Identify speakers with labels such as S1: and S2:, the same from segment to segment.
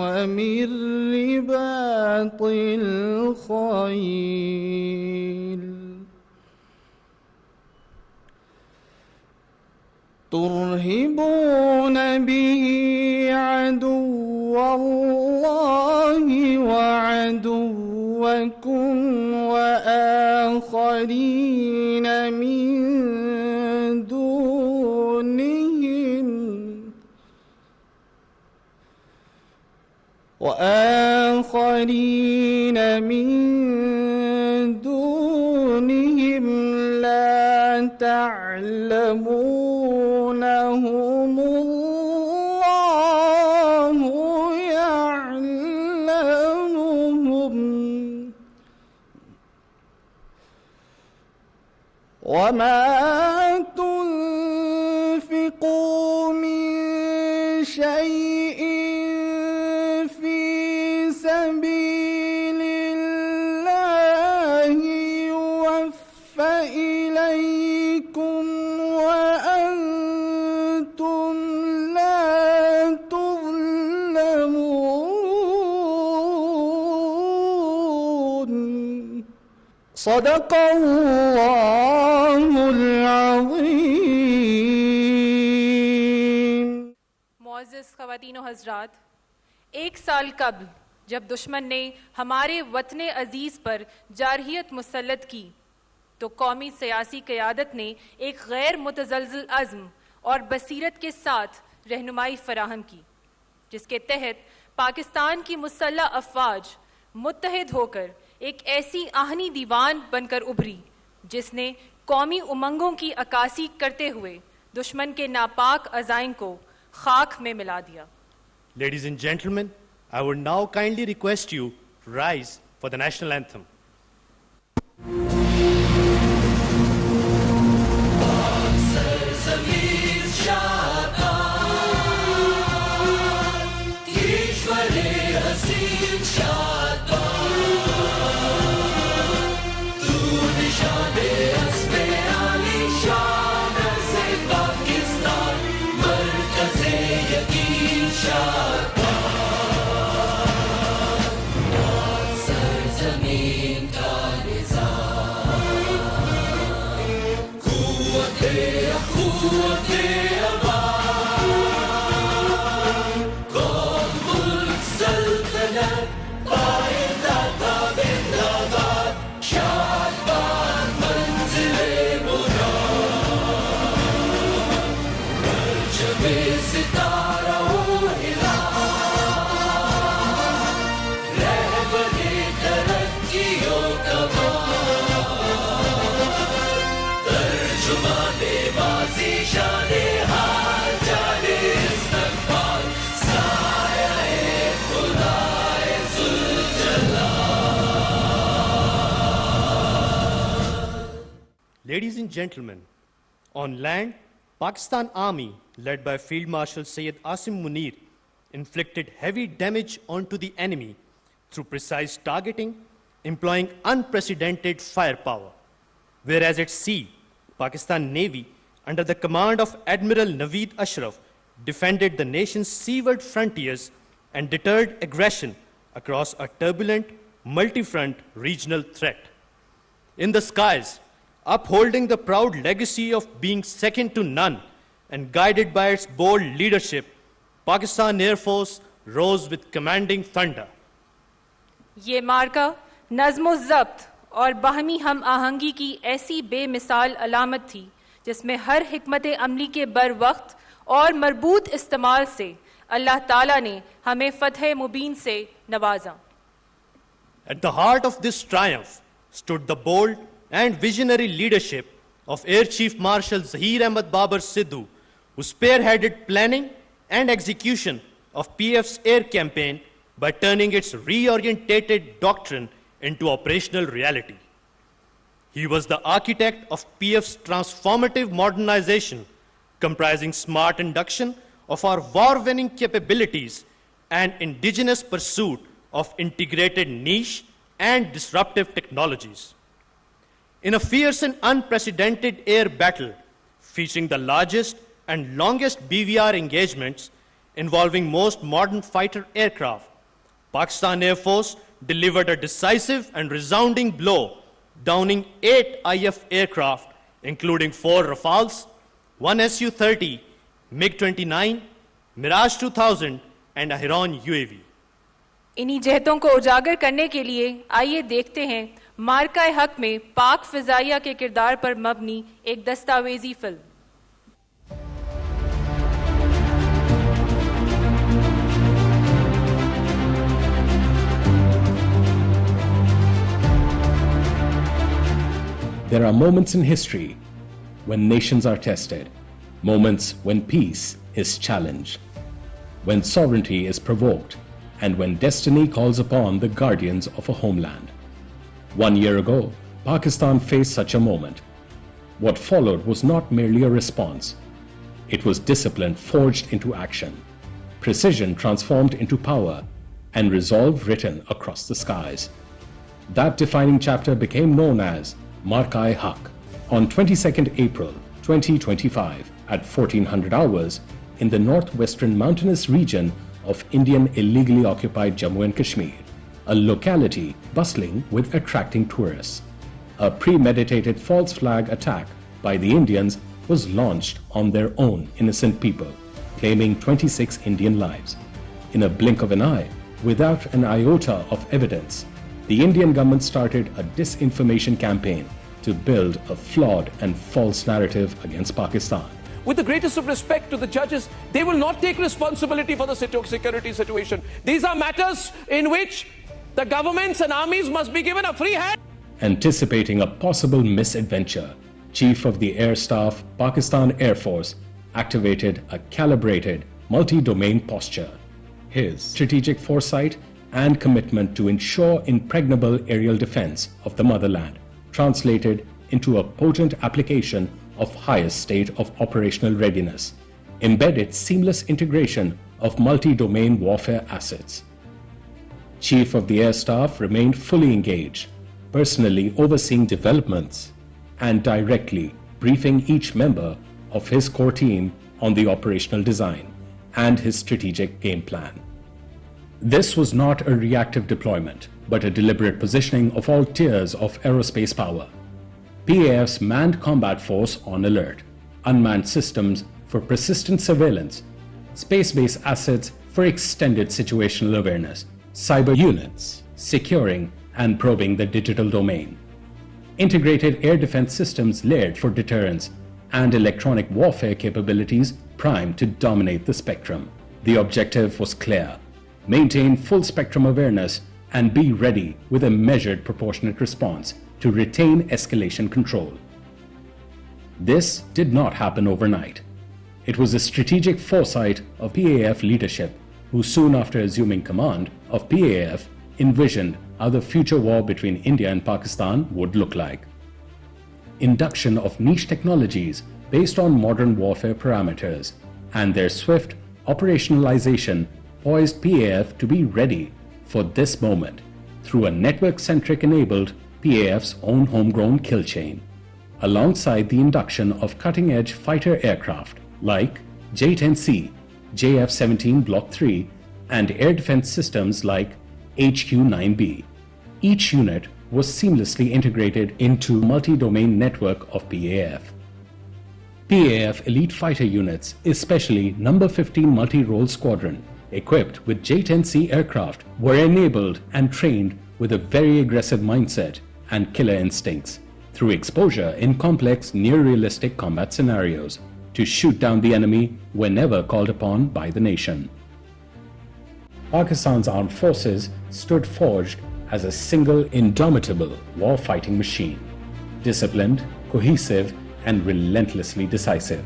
S1: ومن رباط الخيل ترهبون به عدو الله وعدوكم وآخرين من دونهم لا تعلمونهم الله يعلمهم وما تنفقوا من شيء في سبيل الله يوفى إليكم وأنتم لا تظلمون صدق الله العظيم.
S2: मुअज़्ज़िज़ ख़वातीन व हज़रात, एक साल कबल जब दुश्मन ने हमारे वतन अजीज़ पर जारहियत मुसल्लत की तो कौमी सियासी क़यादत ने एक गैर मुतज़लज़िल अज़्म और बसीरत के साथ रहनुमाई फराहम की, जिसके तहत पाकिस्तान की मुसल्लह अफ़वाज मुत्तहिद होकर एक ऐसी आहनी दीवान बनकर उभरी जिसने कौमी उमंगों की अक्कासी करते हुए दुश्मन के नापाक अज़ाइम को खाक में मिला दिया.
S3: Ladies and gentlemen, I would now kindly request you to rise for the national anthem. Ladies and gentlemen, on land, Pakistan Army, led by Field Marshal Sayyid Asim Munir, inflicted heavy damage onto the enemy through precise targeting, employing unprecedented firepower. Whereas at sea, Pakistan Navy, under the command of Admiral Naveed Ashraf, defended the nation's seaward frontiers and deterred aggression across a turbulent, multi-front regional threat. In the skies, upholding the proud legacy of being second to none and guided by its bold leadership, Pakistan Air Force rose with commanding thunder.
S2: ये मार्का नज़्म-ओ-ज़ब्त और बाहमी हम आहंगी की ऐसी बेमिसाल अलामत थी जिसमें हर हिकमत अमली के बर वक्त और मरबूत इस्तेमाल से अल्लाह ताला ने हमें फ़तह मुबीन से नवाजा.
S3: At the heart of this triumph stood the bold and visionary leadership of Air Chief Marshal Zahir Ahmad Babar Sidhu, who spearheaded planning and execution of PF's air campaign by turning its reorientated doctrine into operational reality. He was the architect of PF's transformative modernization, comprising smart induction of our war-winning capabilities and indigenous pursuit of integrated niche and disruptive technologies. In a fierce and unprecedented air battle, featuring the largest and longest BVR engagements, involving most modern fighter aircraft, Pakistan Air Force delivered a decisive and resounding blow, downing 8 IF aircraft, including 4 Rafales, 1 Su-30, MiG-29, Mirage 2000, and a Hiron UAV.
S2: इन्हीं जहतों को उजागर करने के लिए आइए देखते हैं मार्का हक में पाक फिजाइया के किरदार पर मबनी एक दस्तावेजी film.
S4: There are moments in history when nations are tested, moments when peace is challenged, when sovereignty is provoked, and when destiny calls upon the guardians of a homeland. 1 year ago, Pakistan faced such a moment. What followed was not merely a response. It was discipline forged into action, precision transformed into power, and resolve written across the skies. That defining chapter became known as Marka-e-Haq. On 22nd April 2025 at 1400 hours in the northwestern mountainous region of Indian illegally occupied Jammu and Kashmir, a locality bustling with attracting tourists. A premeditated false flag attack by the Indians was launched on their own innocent people, claiming 26 Indian lives. In a blink of an eye, without an iota of evidence, the Indian government started a disinformation campaign to build a flawed and false narrative against Pakistan.
S5: With the greatest of respect to the judges, they will not take responsibility for the security situation. These are matters in which the governments and armies must be given a free hand.
S4: Anticipating a possible misadventure, Chief of the Air Staff, Pakistan Air Force, activated a calibrated, multi-domain posture. His strategic foresight and commitment to ensure impregnable aerial defense of the motherland translated into a potent application of highest state of operational readiness, embedded seamless integration of multi-domain warfare assets. Chief of the Air Staff remained fully engaged, personally overseeing developments and directly briefing each member of his core team on the operational design and his strategic game plan. This was not a reactive deployment, but a deliberate positioning of all tiers of aerospace power. PAF's manned combat force on alert, unmanned systems for persistent surveillance, space-based assets for extended situational awareness, cyber units securing and probing the digital domain, integrated air defense systems layered for deterrence, and electronic warfare capabilities primed to dominate the spectrum. The objective was clear: maintain full spectrum awareness and be ready with a measured proportionate response to retain escalation control. This did not happen overnight. It was the strategic foresight of PAF leadership, who soon after assuming command of PAF envisioned how the future war between India and Pakistan would look like. Induction of niche technologies based on modern warfare parameters and their swift operationalization poised PAF to be ready for this moment through a network-centric enabled PAF's own homegrown kill chain, alongside the induction of cutting-edge fighter aircraft like J-10C, JF-17 Block 3, and air defense systems like HQ-9B. Each unit was seamlessly integrated into a multi-domain network of PAF. PAF elite fighter units, especially No. 15 Multi-Role Squadron, equipped with J-10C aircraft, were enabled and trained with a very aggressive mindset and killer instincts through exposure in complex, near-realistic combat scenarios to shoot down the enemy whenever called upon by the nation. Pakistan's armed forces stood forged as a single indomitable war-fighting machine, disciplined, cohesive, and relentlessly decisive.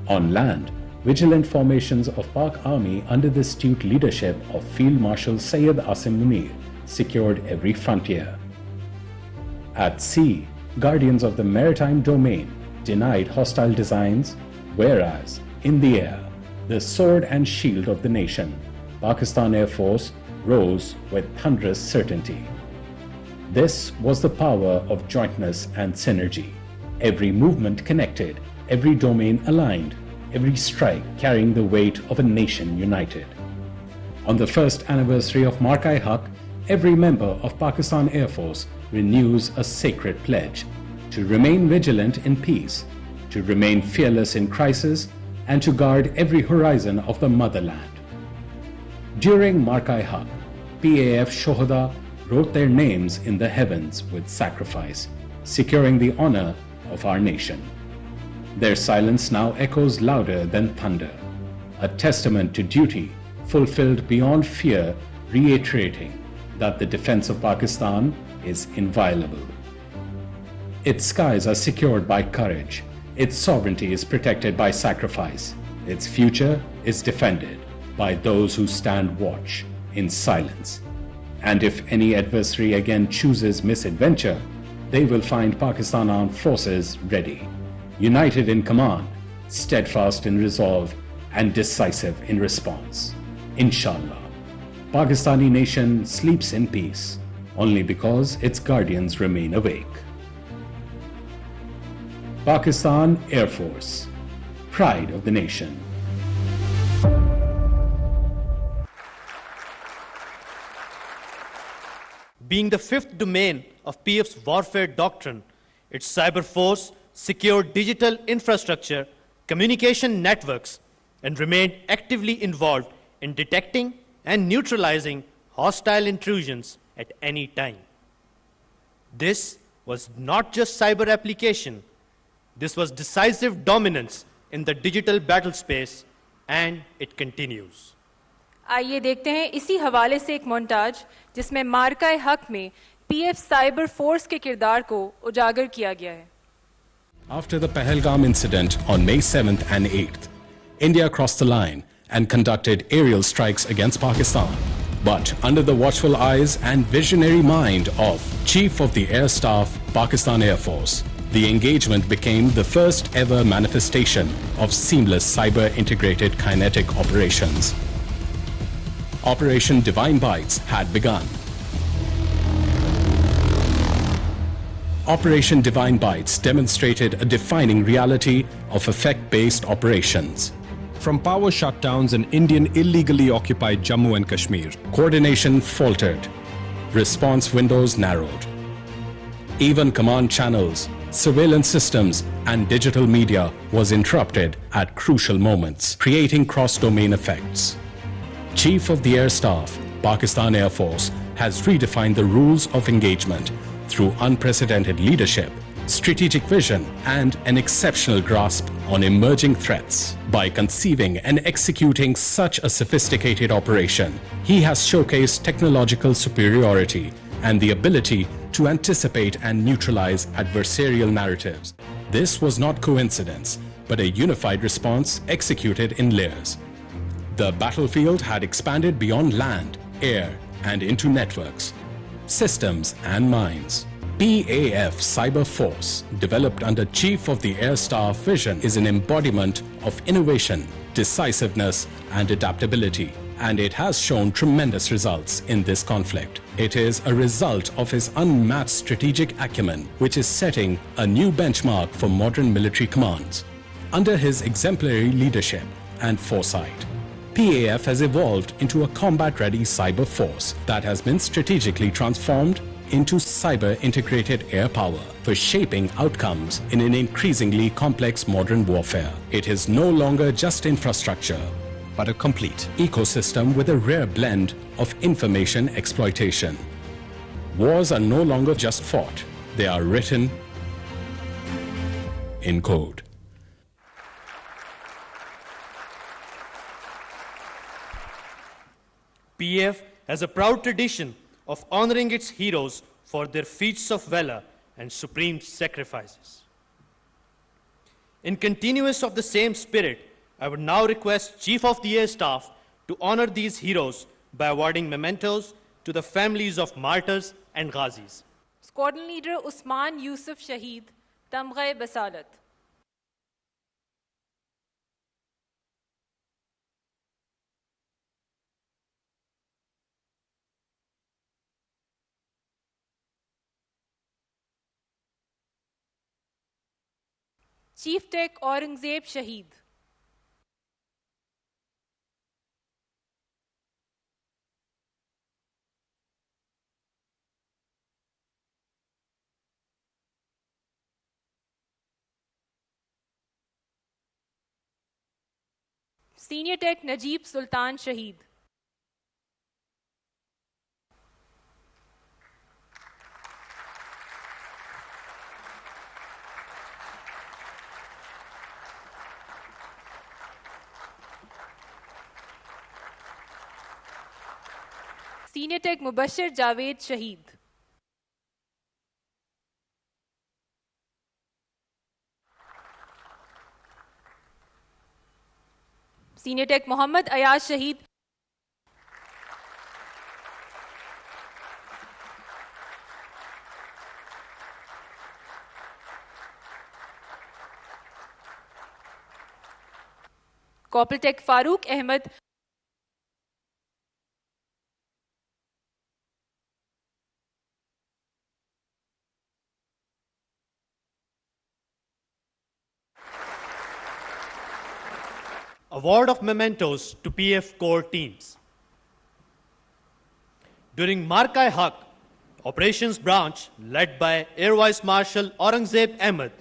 S4: On land, vigilant formations of Pak Army under the astute leadership of Field Marshal Sayyid Asim Munir secured every frontier. At sea, guardians of the maritime domain denied hostile designs, whereas in the air, the sword and shield of the nation, Pakistan Air Force rose with thunderous certainty. This was the power of jointness and synergy. Every movement connected, every domain aligned, every strike carrying the weight of a nation united. On the first anniversary of Marka-e-Haq, every member of Pakistan Air Force renews a sacred pledge to remain vigilant in peace, to remain fearless in crisis, and to guard every horizon of the motherland. During Marka-e-Haq, PAF Shohada wrote their names in the heavens with sacrifice, securing the honor of our nation. Their silence now echoes louder than thunder, a testament to duty fulfilled beyond fear, reiterating that the defense of Pakistan is inviolable. Its skies are secured by courage, its sovereignty is protected by sacrifice, its future is defended by those who stand watch in silence. And if any adversary again chooses misadventure, they will find Pakistan Armed Forces ready, united in command, steadfast in resolve, and decisive in response. Inshallah, Pakistani nation sleeps in peace only because its guardians remain awake. Pakistan Air Force, pride of the nation.
S3: Being the fifth domain of PF's warfare doctrine, its cyber force secured digital infrastructure, communication networks, and remained actively involved in detecting and neutralizing hostile intrusions at any time. This was not just cyber application, this was decisive dominance in the digital battle space, and it continues.
S2: आइए देखते हैं इसी हवाले से एक montage जिसमें मार्का हक में पीएफ साइबर फोर्स के किरदार को उजागर किया गया है.
S4: After the Pahalgam incident on May 7th and 8th, India crossed the line and conducted aerial strikes against Pakistan. But under the watchful eyes and visionary mind of Chief of the Air Staff, Pakistan Air Force, the engagement became the first ever manifestation of seamless cyber integrated kinetic operations. Operation Divine Bites had begun. Operation Divine Bites demonstrated a defining reality of effect-based operations.
S6: From power shutdowns in Indian illegally occupied Jammu and Kashmir,
S4: Coordination faltered. Response windows narrowed. Even command channels, surveillance systems, and digital media was interrupted at crucial moments, creating cross-domain effects. Chief of the Air Staff, Pakistan Air Force, has redefined the rules of engagement through unprecedented leadership, strategic vision, and an exceptional grasp on emerging threats. By conceiving and executing such a sophisticated operation, he has showcased technological superiority and the ability to anticipate and neutralize adversarial narratives. This was not coincidence, but a unified response executed in layers. The battlefield had expanded beyond land, air, and into networks, systems, and minds. PAF Cyber Force, developed under Chief of the Air Staff vision, is an embodiment of innovation, decisiveness, and adaptability. And it has shown tremendous results in this conflict. It is a result of his unmatched strategic acumen, which is setting a new benchmark for modern military commands. Under his exemplary leadership and foresight, PAF has evolved into a combat-ready cyber force that has been strategically transformed into cyber-integrated air power for shaping outcomes in an increasingly complex modern warfare. It is no longer just infrastructure,
S6: but a complete
S4: ecosystem with a rare blend of information exploitation. Wars are no longer just fought, they are written in code.
S3: PF has a proud tradition of honoring its heroes for their feats of valor and supreme sacrifices. In continuance of the same spirit, I would now request Chief of the Air Staff to honor these heroes by awarding mementos to the families of martyrs and ghazis.
S2: Squadron Leader Usman Yusuf Shaheed, Tamgha Basalat. Chief Tech Aurangzeb Shaheed. Senior Tech Najib Sultan Shaheed. Senior Tech Mubashir Javed Shaheed. Senior Tech Mohammad Ayaz Shaheed. Corporal Tech Farooq Ahmed.
S3: Award of mementos to PF core teams. During Marka-e-Haq Operations Branch, led by Air Vice Marshal Aurangzeb Ahmed,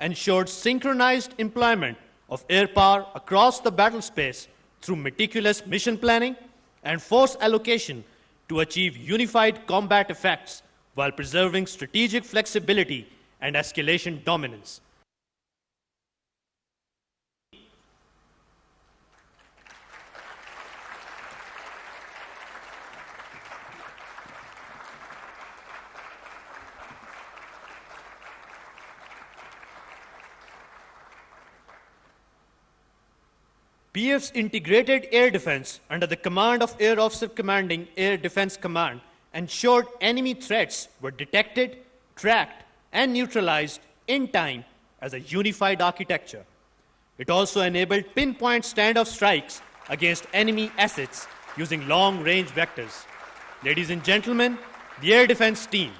S3: ensured synchronized employment of air power across the battle space through meticulous mission planning and force allocation to achieve unified combat effects while preserving strategic flexibility and escalation dominance. PF's integrated air defense under the command of Air Officer Commanding Air Defense Command ensured enemy threats were detected, tracked, and neutralized in time as a unified architecture. It also enabled pinpoint standoff strikes against enemy assets using long-range vectors. Ladies and gentlemen, the Air Defense Team.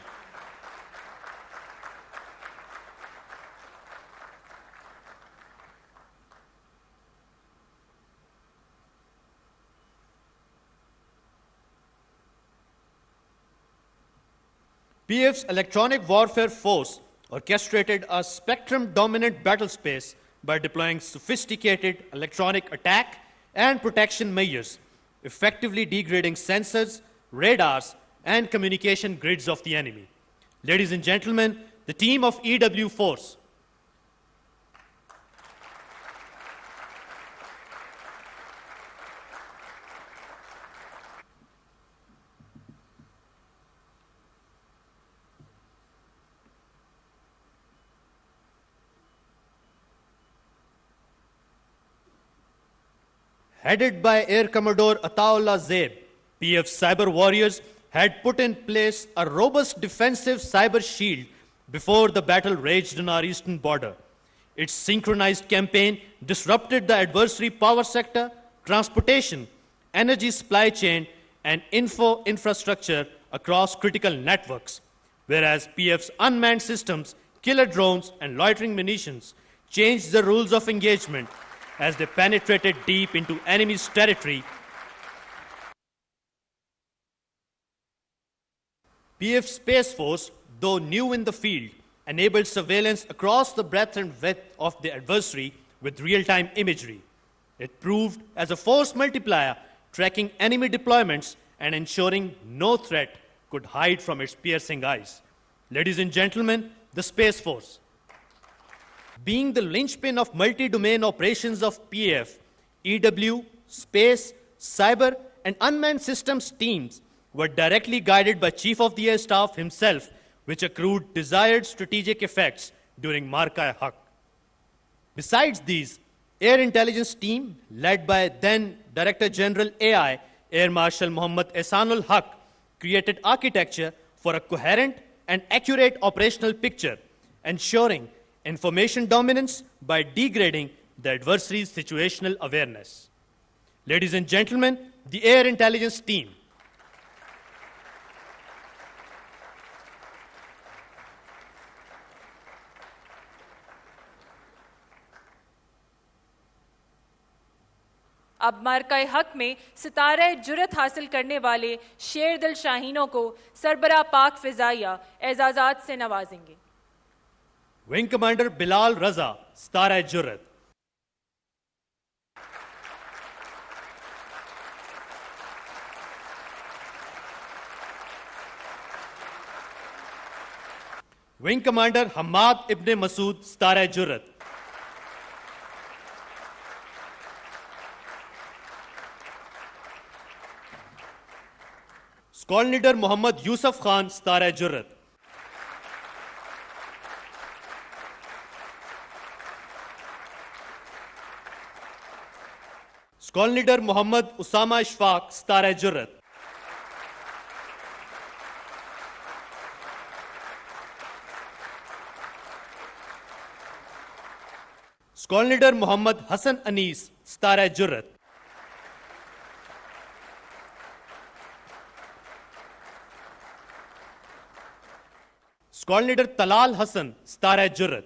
S3: PF's Electronic Warfare Force orchestrated a spectrum-dominant battle space by deploying sophisticated electronic attack and protection measures, effectively degrading sensors, radars, and communication grids of the enemy. Ladies and gentlemen, the team of EW Force. Headed by Air Commodore Ataullah Zeib, PF cyber warriors had put in place a robust defensive cyber shield before the battle raged on our eastern border. Its synchronized campaign disrupted the adversary power sector, transportation, energy supply chain, and info infrastructure across critical networks, whereas PF's unmanned systems, killer drones, and loitering munitions changed the rules of engagement as they penetrated deep into enemy's territory. PF Space Force, though new in the field, enabled surveillance across the breadth and width of the adversary with real-time imagery. It proved as a force multiplier, tracking enemy deployments and ensuring no threat could hide from its piercing eyes. Ladies and gentlemen, the Space Force. Being the linchpin of multi-domain operations of PF, EW, Space, Cyber, and Unmanned Systems teams were directly guided by Chief of the Air Staff himself, which accrued desired strategic effects during Marka-e-Haq. Besides these, Air Intelligence Team, led by then Director General AI, Air Marshal Muhammad Ehsanul Haq, created architecture for a coherent and accurate operational picture, ensuring information dominance by degrading the adversary's situational awareness. Ladies and gentlemen, the Air Intelligence Team.
S2: अब मार्का-ए-हक में सितारे जुरत हासिल करने वाले शेर दिल शाहीनों को सरबराह पाक फिजाइया एजाजात से नवाजेंगे.
S3: Wing Commander Bilal Raza, Star-e Jurrat. Wing Commander Hamad Ibn Masood, Star-e-Jurrat. Squadron Leader Muhammad Yusuf Khan, Star-e-Jurrat. Squadron Leader Muhammad Usama Ishfaq, Star-e-Jurrat. Squadron Leader Muhammad Hassan Anis, Star-e-Jurrat. Squadron Leader Talal Hassan, Star-e-Jurrat.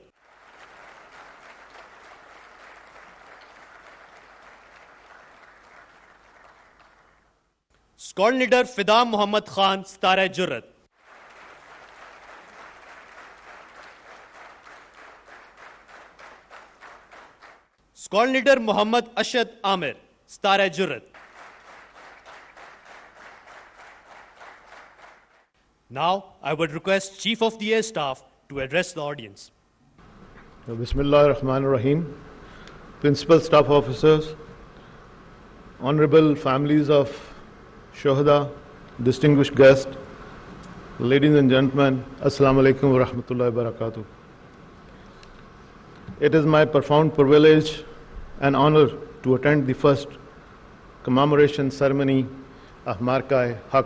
S3: Squadron Leader Fida Muhammad Khan, Star-e-Jurrat. Squadron Leader Muhammad Ashad Amir, Star-e-Jurrat. Now, I would request Chief of the Air Staff to address the audience.
S7: Bismillah ar-Rahman ar-Rahim. Principal Staff Officers, Honorable families of Shuhada, distinguished guests, ladies and gentlemen, Assalamu alaikum wa rahmatullahi wa barakatuh. It is my profound privilege and honor to attend the first commemoration ceremony of Marka-e-Haq.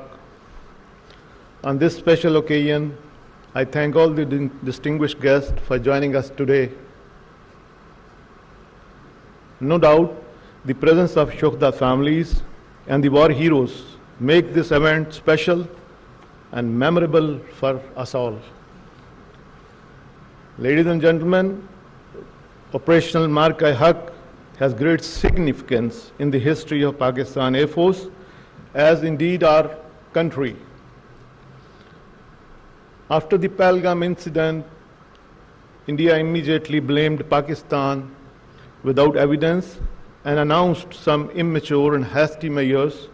S7: On this special occasion, I thank all the distinguished guests for joining us today. No doubt, the presence of Shuhada families and the war heroes make this event special and memorable for us all. Ladies and gentlemen, Operational Marka-e-Haq has great significance in the history of Pakistan Air Force, as indeed our country. After the Pahalgam incident, India immediately blamed Pakistan without evidence and announced some immature and hasty measures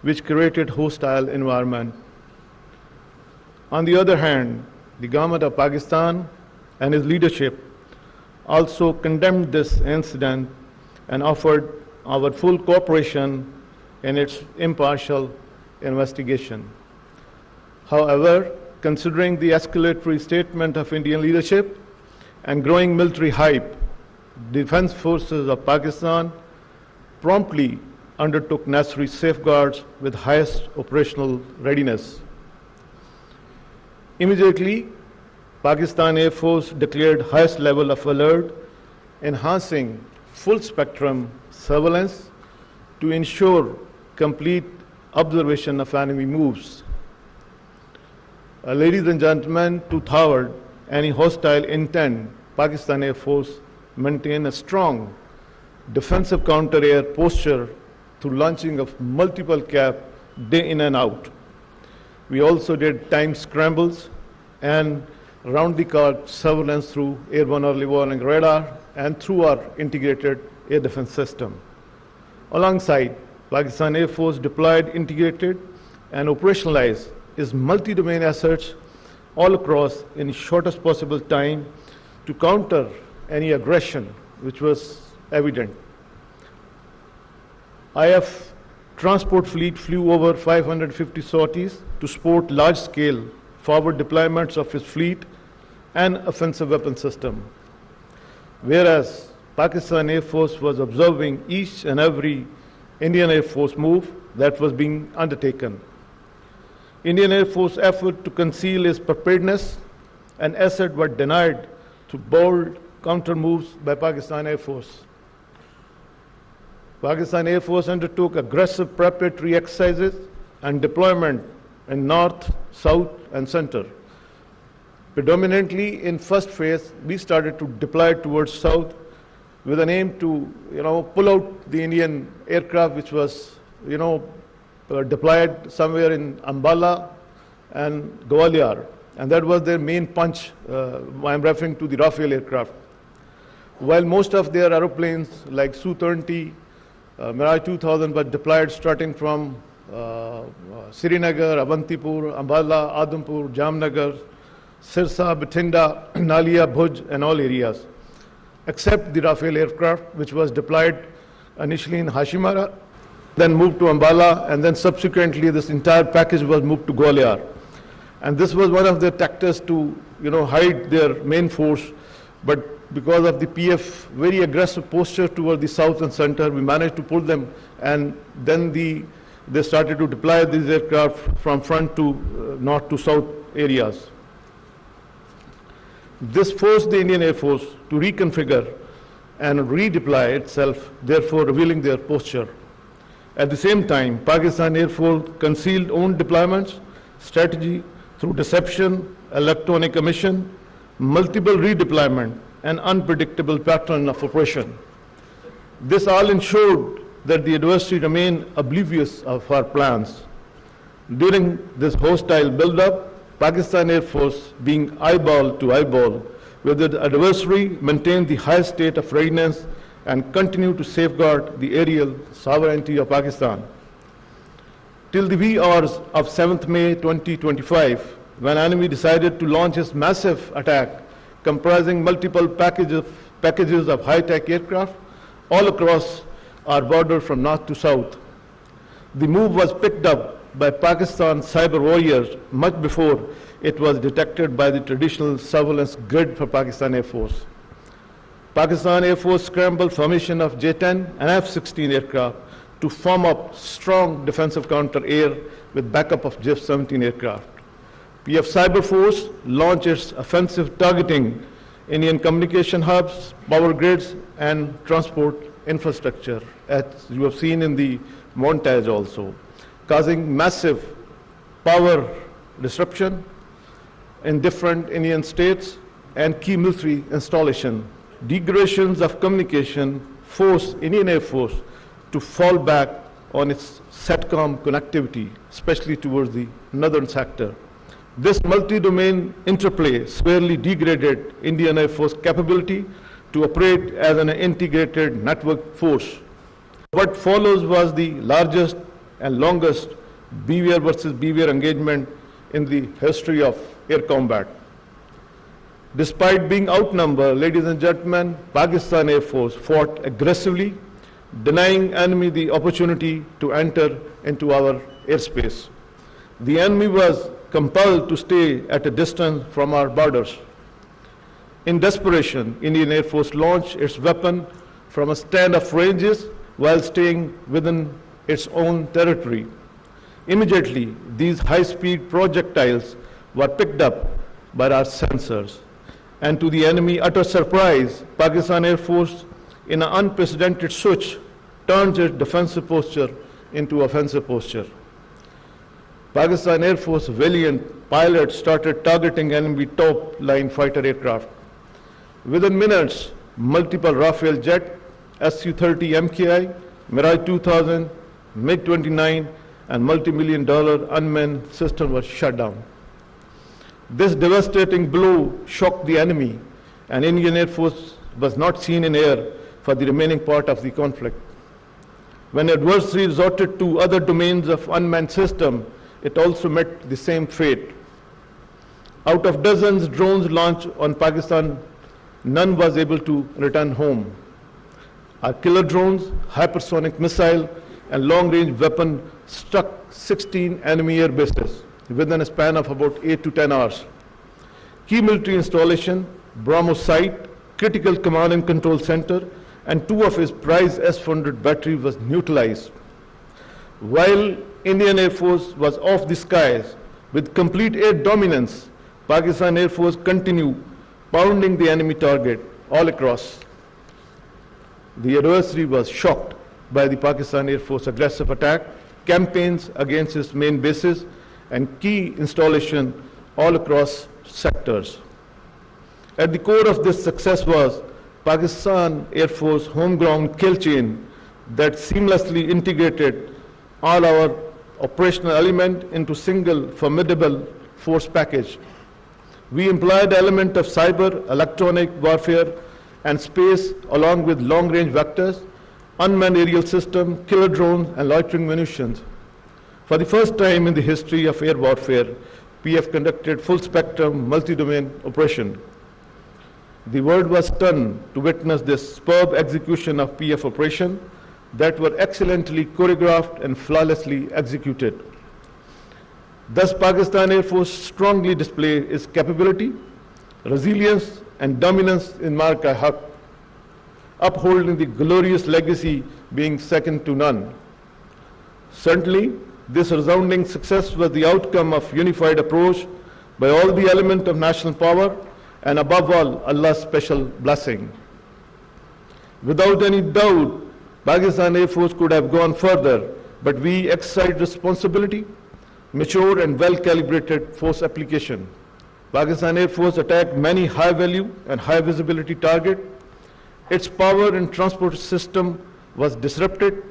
S7: which created hostile environment. On the other hand, the government of Pakistan and its leadership also condemned this incident and offered our full cooperation in its impartial investigation. However, considering the escalatory statement of Indian leadership and growing military hype, defense forces of Pakistan promptly undertook necessary safeguards with highest operational readiness. Immediately, Pakistan Air Force declared highest level of alert, enhancing full spectrum surveillance to ensure complete observation of enemy moves. Ladies and gentlemen, to thwart any hostile intent, Pakistan Air Force maintained a strong defensive counter-air posture through launching of multiple CAP day in and out. We also did time scrambles and round-the-clock surveillance through airborne early warning radar and through our integrated air defense system. Alongside, Pakistan Air Force deployed, integrated, and operationalized its multi-domain assets all across in shortest possible time to counter any aggression which was evident. IF transport fleet flew over 550 sorties to support large-scale forward deployments of its fleet and offensive weapon system, whereas Pakistan Air Force was observing each and every Indian Air Force move that was being undertaken. Indian Air Force effort to conceal its preparedness and assets were denied through bold counter moves by Pakistan Air Force. Pakistan Air Force undertook aggressive preparatory exercises and deployment in north, south, and center. Predominantly in first phase, we started to deploy towards south with an aim to, pull out the Indian aircraft which was, deployed somewhere in Ambala and Gwalior, and that was their main punch. I'm referring to the Rafale aircraft. While most of their aeroplanes like Su-30, Mirage 2000 were deployed starting from Srinagar, Avantipur, Ambala, Adampur, Jamnagar, Sirsa, Bathinda, Nalia, Bhuj, and all areas, except the Rafale aircraft, which was deployed initially in Hashimara, then moved to Ambala, and then subsequently this entire package was moved to Gwalior. And this was one of their tactics to, hide their main force. But because of the PF very aggressive posture toward the south and center, we managed to pull them, and then they started to deploy these aircraft from front to north to south areas. This forced the Indian Air Force to reconfigure and redeploy itself, therefore revealing their posture. At the same time, Pakistan Air Force concealed own deployments, strategy through deception, electronic emission, multiple redeployment, and unpredictable pattern of operation. This all ensured that the adversary remained oblivious of our plans. During this hostile build-up, Pakistan Air Force, being eyeball to eyeball with the adversary, maintained the highest state of readiness and continued to safeguard the aerial sovereignty of Pakistan. Till the wee hours of 7th May 2025, when enemy decided to launch its massive attack comprising multiple packages of high-tech aircraft all across our border from north to south. The move was picked up by Pakistan's cyber warriors much before it was detected by the traditional surveillance grid for Pakistan Air Force. Pakistan Air Force scrambled formation of J-10 and F-16 aircraft to form up strong defensive counter-air with backup of J-17 aircraft. PF Cyber Force launched its offensive targeting Indian communication hubs, power grids, and transport infrastructure, as you have seen in the montage also, causing massive power disruption in different Indian states and key military installation. Degradations of communication forced Indian Air Force to fall back on its SATCOM connectivity, especially towards the northern sector. This multi-domain interplay severely degraded Indian Air Force capability to operate as an integrated network force. What follows was the largest and longest BVR versus BVR engagement in the history of air combat. Despite being outnumbered, ladies and gentlemen, Pakistan Air Force fought aggressively, denying enemy the opportunity to enter into our airspace. The enemy was compelled to stay at a distance from our borders. In desperation, Indian Air Force launched its weapon from a stand of ranges while staying within its own territory. Immediately, these high-speed projectiles were picked up by our sensors. And to the enemy utter surprise, Pakistan Air Force, in an unprecedented switch, turned its defensive posture into offensive posture. Pakistan Air Force valiant pilots started targeting enemy top-line fighter aircraft. Within minutes, multiple Rafale jet, Su-30 MKI, Mirage 2000, MiG-29, and multi-million-dollar unmanned system were shut down. This devastating blow shocked the enemy, and Indian Air Force was not seen in air for the remaining part of the conflict. When adversary resorted to other domains of unmanned system, it also met the same fate. Out of dozens drones launched on Pakistan, none was able to return home. Our killer drones, hypersonic missile, and long-range weapon struck 16 enemy air bases within a span of about 8 to 10 hours. Key military installation, BrahMos site, critical command and control center, and 2 of its prized S-400 batteries was neutralized. While Indian Air Force was off the skies with complete air dominance, Pakistan Air Force continued pounding the enemy target all across. The adversary was shocked by the Pakistan Air Force aggressive attack, campaigns against its main bases, and key installation all across sectors. At the core of this success was Pakistan Air Force home-ground kill chain that seamlessly integrated all our operational element into single formidable force package. We employed the element of cyber, electronic warfare, and space along with long-range vectors, unmanned aerial system, killer drones, and loitering munitions. For the first time in the history of air warfare, PF conducted full-spectrum, multi-domain operation. The world was stunned to witness this superb execution of PF operation that were excellently choreographed and flawlessly executed. Thus, Pakistan Air Force strongly displayed its capability, resilience, and dominance in Marka-e-Haq, upholding the glorious legacy being second to none. Certainly, this resounding success was the outcome of unified approach by all the elements of national power and above all, Allah's special blessing. Without any doubt, Pakistan Air Force could have gone further, but we exercised responsibility, mature and well-calibrated force application. Pakistan Air Force attacked many high-value and high-visibility targets. Its power and transport system was disrupted,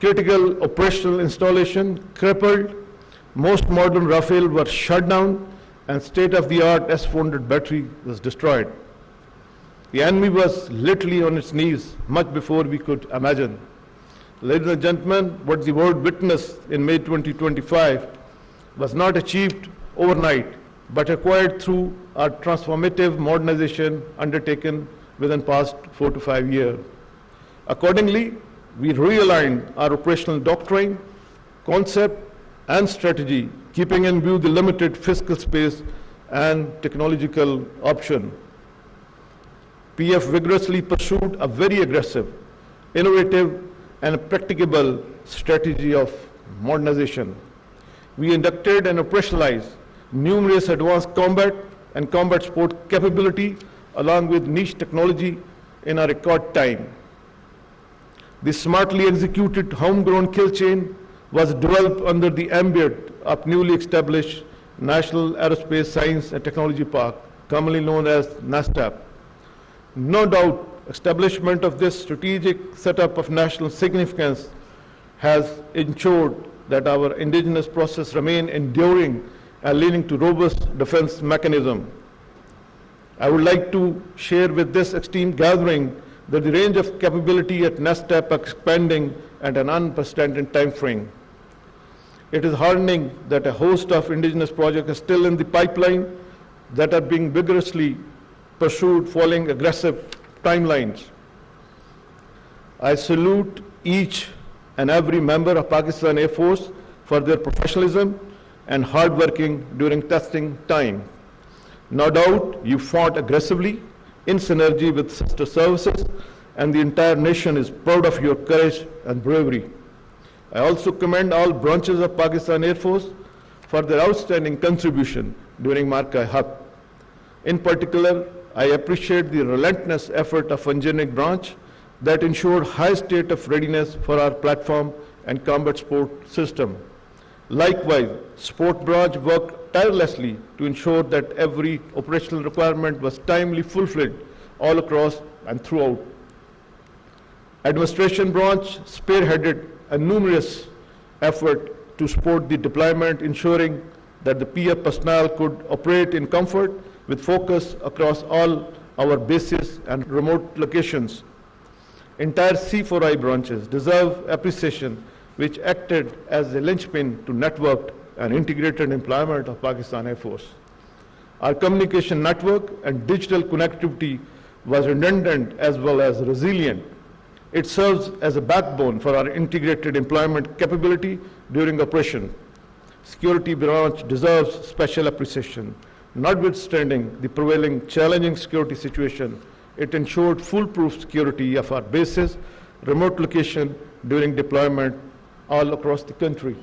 S7: critical operational installation crippled, most modern Rafale were shut down, and state-of-the-art S-400 battery was destroyed. The enemy was literally on its knees much before we could imagine. Ladies and gentlemen, what the world witnessed in May 2025 was not achieved overnight, but acquired through our transformative modernization undertaken within past 4 to 5 years. Accordingly, we realigned our operational doctrine, concept, and strategy, keeping in view the limited fiscal space and technological option. PF vigorously pursued a very aggressive, innovative, and practicable strategy of modernization. We inducted and operationalized numerous advanced combat and combat support capability along with niche technology in a record time. The smartly executed homegrown kill chain was developed under the ambit of newly established National Aerospace Science and Technology Park, commonly known as NASTAP. No doubt, establishment of this strategic setup of national significance has ensured that our indigenous process remain enduring and leading to robust defense mechanism. I would like to share with this esteemed gathering that the range of capability at NASTAP expanding at an unprecedented time frame. It is heartening that a host of indigenous projects are still in the pipeline that are being vigorously pursued following aggressive timelines. I salute each and every member of Pakistan Air Force for their professionalism and hard working during testing time. No doubt you fought aggressively in synergy with sister services, and the entire nation is proud of your courage and bravery. I also commend all branches of Pakistan Air Force for their outstanding contribution during Marka-e-Haq. In particular, I appreciate the relentless effort of engineering branch that ensured high state of readiness for our platform and combat support system. Likewise, support branch worked tirelessly to ensure that every operational requirement was timely fulfilled all across and throughout. Administration branch spearheaded a numerous effort to support the deployment, ensuring that the PF personnel could operate in comfort with focus across all our bases and remote locations. Entire C4I branches deserve appreciation, which acted as a linchpin to networked and integrated employment of Pakistan Air Force. Our communication network and digital connectivity was redundant as well as resilient. It serves as a backbone for our integrated employment capability during operation. Security branch deserves special appreciation. Notwithstanding the prevailing challenging security situation, it ensured foolproof security of our bases, remote location during deployment all across the country.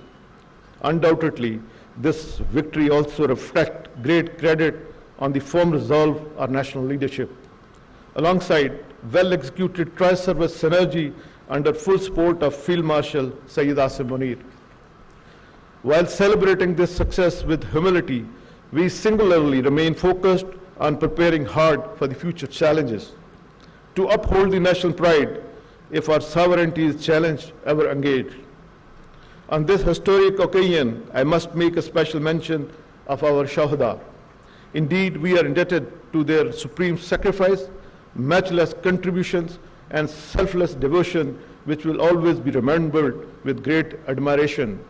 S7: Undoubtedly, this victory also reflects great credit on the firm resolve of our national leadership. Alongside well-executed tri-service synergy under full support of Field Marshal Sayyid Asim Munir. While celebrating this success with humility, we singularly remain focused on preparing hard for the future challenges. To uphold the national pride, if our sovereignty is challenged, ever engaged. On this historic occasion, I must make a special mention of our Shahada. Indeed, we are indebted to their supreme sacrifice, matchless contributions, and selfless devotion, which will always be remembered with great admiration.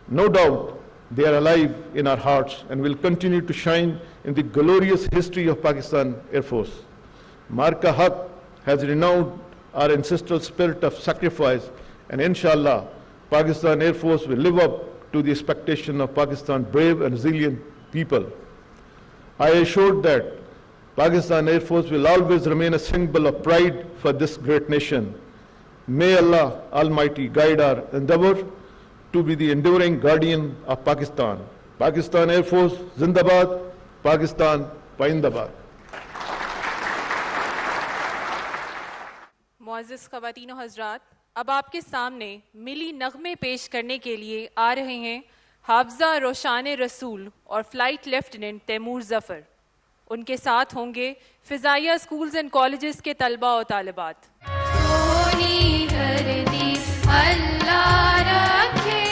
S7: No doubt, They are alive in our hearts and will continue to shine in the glorious history of Pakistan Air Force. Marka-e-Haq has renowned our ancestral spirit of sacrifice, and inshallah, Pakistan Air Force will live up to the expectation of Pakistan's brave and resilient people. I assured that Pakistan Air Force will always remain a symbol of pride for this great nation. May Allah Almighty guide our endeavor to be the enduring guardian of Pakistan. Pakistan Air Force, Zindabad, Pakistan, Paindabad.
S2: मुअज़्ज़िज़ ख़वातीन और हज़रात, अब आपके सामने मिली नग़मे पेश करने के लिए आ रहे हैं हाफ़िज़ा रोशान रसूल और फ़्लाइट लेफ्टिनेंट तैमूर ज़फ़र। उनके साथ होंगे फ़िज़ाइया स्कूल्स एंड कॉलेजेस के तलबा और तालिबात।
S8: सोनी धरती अल्लाह रखे,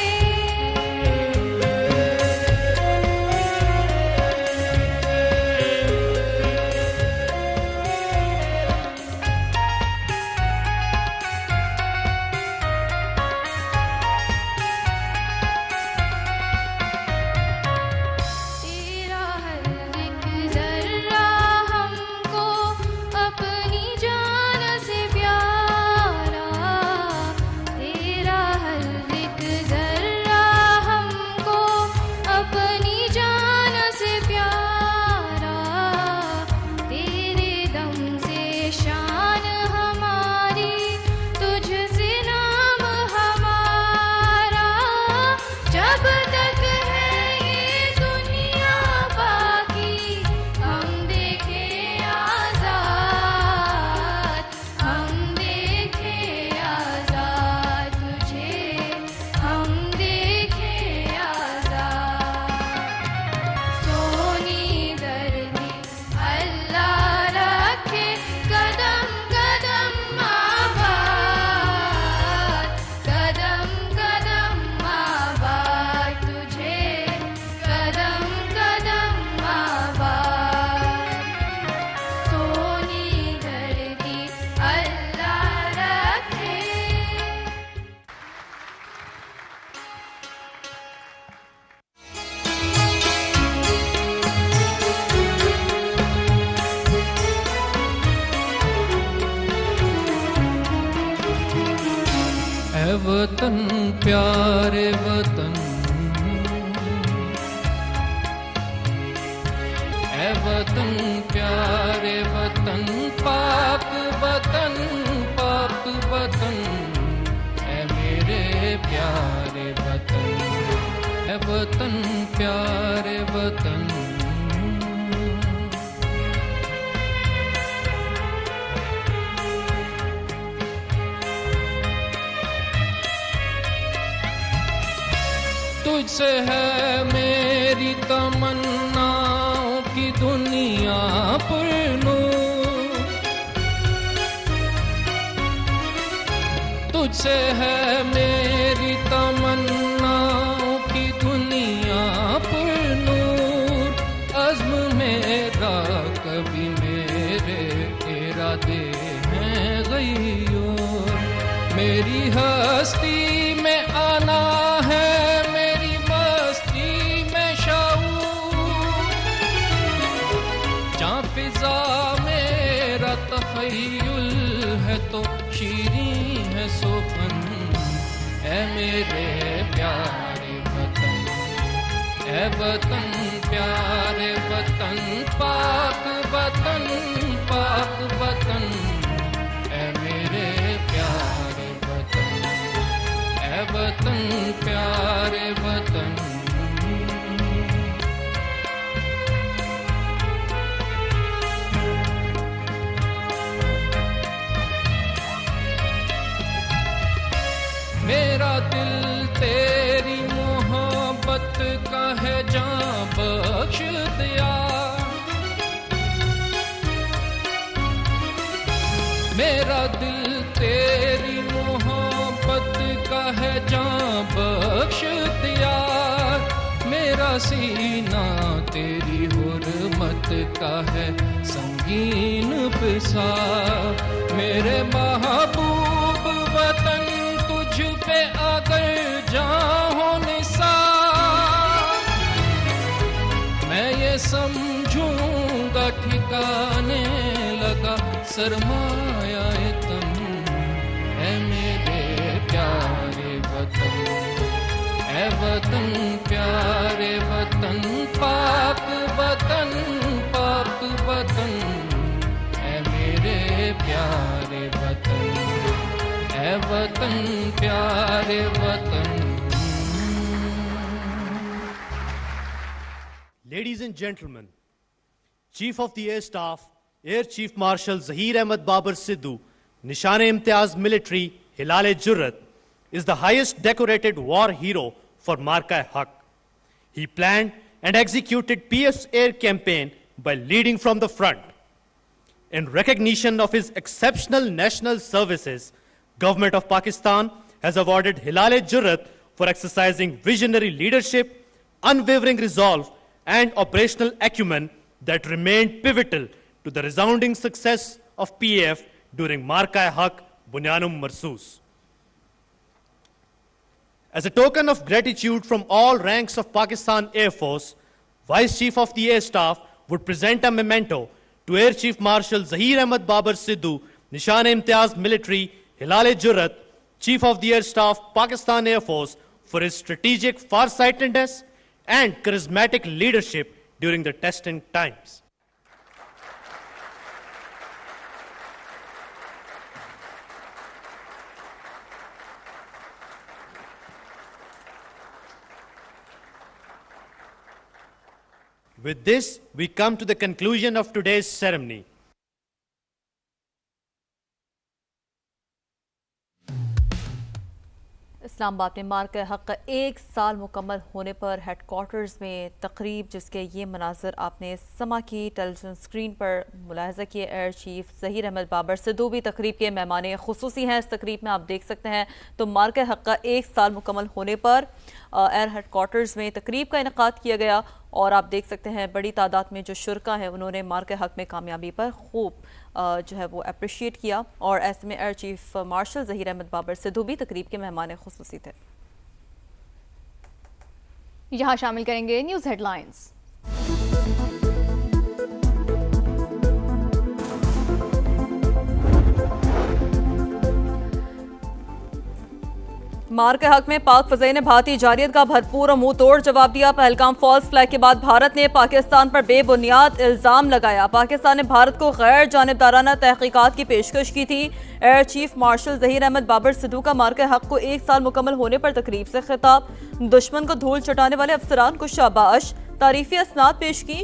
S9: वतन प्यारे वतन, ऐ वतन प्यारे वतन, पाक वतन पाक वतन, ऐ मेरे प्यारे वतन, ऐ वतन प्यारे वतन। तुझसे है मेरी तमन्नाओं की दुनिया पुरनूर, तुझसे है मेरी तमन्नाओं की दुनिया पुरनूर। अज़्म मेरा कभी मेरे इरादे हैं ग़य्यूर, मेरी हस्ती में आना है तख़य्युल है तो शीरीं है सुफ़न, ऐ मेरे प्यारे वतन, ऐ वतन प्यारे वतन, पाक वतन पाक वतन, ऐ मेरे प्यारे वतन, ऐ वतन प्यारे वतन। मेरा दिल तेरी मोहब्बत का है, जान बख्श दिया, मेरा दिल तेरी मोहब्बत का है, जान बख्श दिया, मेरा सीना तेरी हुर्मत का है, संगीन पिसा, मेरे महबूब वतन तुझ पे अगर जान हो निसार, गाने लगा सरमाया तन है मेरे प्यारे वतन, है वतन प्यारे वतन, पाक वतन है मेरे प्यारे वतन, है वतन प्यारे वतन।
S3: Ladies and gentlemen, Chief of the Air Staff, Air Chief Marshal Zahir Ahmed Babar Sidhu, Nishan-e-Imtiaz Military, Hilal-e-Jurrat, is the highest decorated war hero for Marka-e-Haq. He planned and executed PF's air campaign by leading from the front. In recognition of his exceptional national services, Government of Pakistan has awarded Hilal-e-Jurrat for exercising visionary leadership, unwavering resolve, and operational acumen that remained pivotal to the resounding success of PAF during Marka-e-Haq Bunyanum Marsus. As a token of gratitude from all ranks of Pakistan Air Force, Vice Chief of the Air Staff would present a memento to Air Chief Marshal Zahir Ahmed Babar Sidhu, Nishan-e-Imtiaz Military, Hilal-e-Jurrat, Chief of the Air Staff, Pakistan Air Force, for his strategic farsightedness and charismatic leadership during the testing times. With this, we come to the conclusion of today's ceremony.
S10: Islamabad में मार्का-ए-हक़ का 1 साल मुकम्मल होने पर headquarters में तकरीब, जिसके ये मनाज़र आपने समा की टेलीविजन स्क्रीन पर मुलाहज़ा किए। एयर चीफ ज़हीर अहमद बाबर सिद्धू भी तकरीब के मेहमान खुसूसी हैं। इस तकरीब में आप देख सकते हैं तो मार्का-ए-हक़ का 1 साल मुकम्मल होने पर एयर हेडक्वार्टर्स में तकरीब का इनेकाद किया गया और आप देख सकते हैं बड़ी तादाद में जो शुरका हैं उन्होंने मार्का-ए-हक़ में कामयाबी पर खूब जो है वो अप्रिशिएट किया। और ऐसे में air chief marshal Zaheer Ahmed Babar Sidhu भी तकरीब के मेहमान खुसूसी थे।
S11: यहाँ शामिल करेंगे न्यूज़ हेडलाइंस।
S10: मार्का-ए-हक़ में पाक फ़ज़ाई ने भारतीय जारियत का भरपूर और मुंह तोड़ जवाब दिया। पहलगाम फॉल्स फ्लैग के बाद भारत ने पाकिस्तान पर बेबुनियाद इल्ज़ाम लगाया। पाकिस्तान ने भारत को गैर जानिबदाराना तहकीकात की पेशकश की थी। Air chief marshal Zaheer Ahmed Babar Sidhu का मार्का-ए-हक़ को 1 साल मुकम्मल होने पर तकरीब से खिताब। दुश्मन को धूल चटाने वाले अफसरान को शाबाश, तारीफ़ी असनाद पेश की।